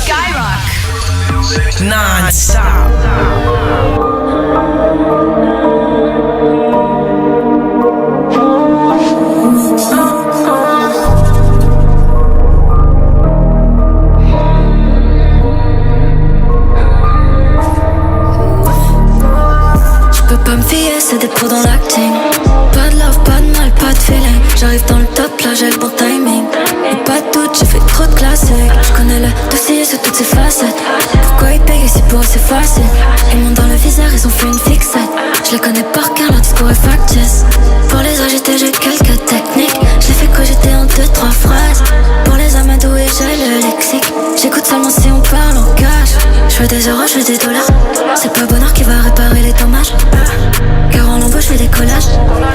Skyrock non-stop. Pas me fier, c'est des pros dans l'acting. Pas de love, pas de mal, pas de feeling. J'arrive dans le top, là j'ai le bon timing. Et pas de doute, j'ai fait trop de classiques. Je connais le dossier sous toutes ses facettes. Pourquoi ils payent si pour eux c'est facile? Ils montent dans le viseur, ils ont fait une fixette. Je les connais par cœur, leur discours est factious. Pour les agiter, j'ai quelques techniques. Je les fais cogiter en 2-3 phrases. Pour les amadouer, j'ai le lexique. J'écoute seulement si on parle en cash. Je veux des euros, je veux des dollars. C'est pas le bonheur qui va réparer les dommages. Car en embauche, je fais des collages.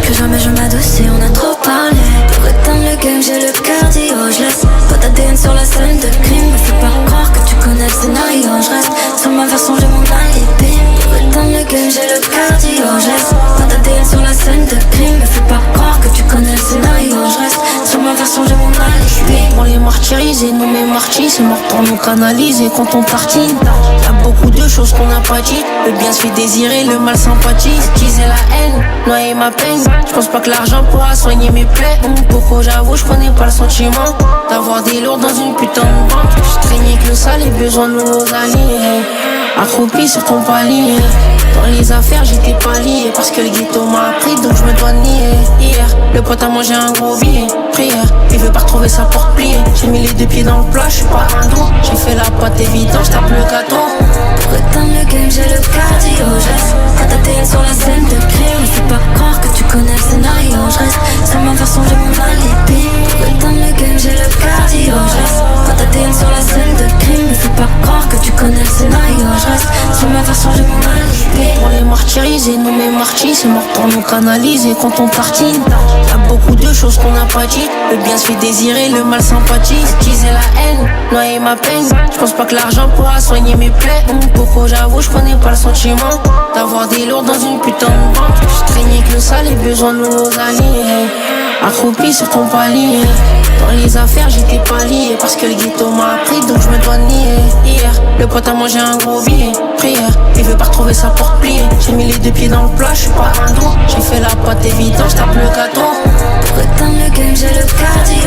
Plus jamais je m'adoucis, on a trop parlé. Pour éteindre le game, j'ai le cardio. Je laisse pas d'ADN sur la scène de crime. Me fais pas croire que tu connais le scénario. Je reste sur ma version, j'ai mon alibi. Pour éteindre le game, j'ai le cardio. Je laisse pas d'ADN sur la scène de crime. Me fais pas croire que tu connais le scénario. Je reste sur ma version, j'ai mon alibi. On les martyriser, nommés martyrs, c'est mort pour nous canaliser quand on tartine. Y'a beaucoup de choses qu'on n'a pas dit. Le bien se fait désirer, le mal sympathise. Utiliser la haine, noyer ma peine. J'pense pas que l'argent pourra soigner mes plaies. Pourquoi j'avoue, j'prenais pas le sentiment d'avoir des lourds dans une putain de banque. J'traignais que le sale et besoin de nos alliés. Accroupi sur ton palier. Dans les affaires, j'étais pas lié. Parce que le ghetto m'a appris, donc je me dois nier. Hier, le pote a mangé un gros billet. Prière, il veut pas retrouver sa porte pliée. J'ai mis les deux pieds dans le plat, j'suis pas un dos. J'ai fait la pâte évidente, j'tape le gâteau. Pour éteindre le game, j'ai le cardio. Je reste pas d'ADN sur la scène de crime. Me fais pas croire que tu connais le scénario. Je reste sur ma version, j'ai mon alibi. Pour éteindre le game, j'ai le cardio. Je reste pas d'ADN sur la scène de crime. Me fais pas croire que tu connais le scénario. Je reste sur ma version, j'ai mon alibi. Pour les martyriser, nommés martyrs, c'est mort pour nous canaliser quand on tartine. Y'a beaucoup de choses qu'on n'a pas dit. Le bien se fait désirer, le mal sympathise. Utiliser la haine, noyer ma peine. J'pense pas que l'argent pourra soigner mes plaies. Pourquoi j'avoue, j'prenais pas le sentiment d'avoir des lourds dans une putain de banque. J'traignais que le sale et besoin de nos alliés. Accroupi sur ton palier. Dans les affaires, j'étais pas lié. Parce que le ghetto m'a appris, donc je me dois nier. Hier, le pote a mangé un gros billet. Prière, il veut pas retrouver sa porte pliée. J'ai mis les deux pieds dans le plat, j'suis pas un dos. J'ai fait la pâte évidente, j'tape le gâteau. Pour éteindre le game, j'ai le cardio.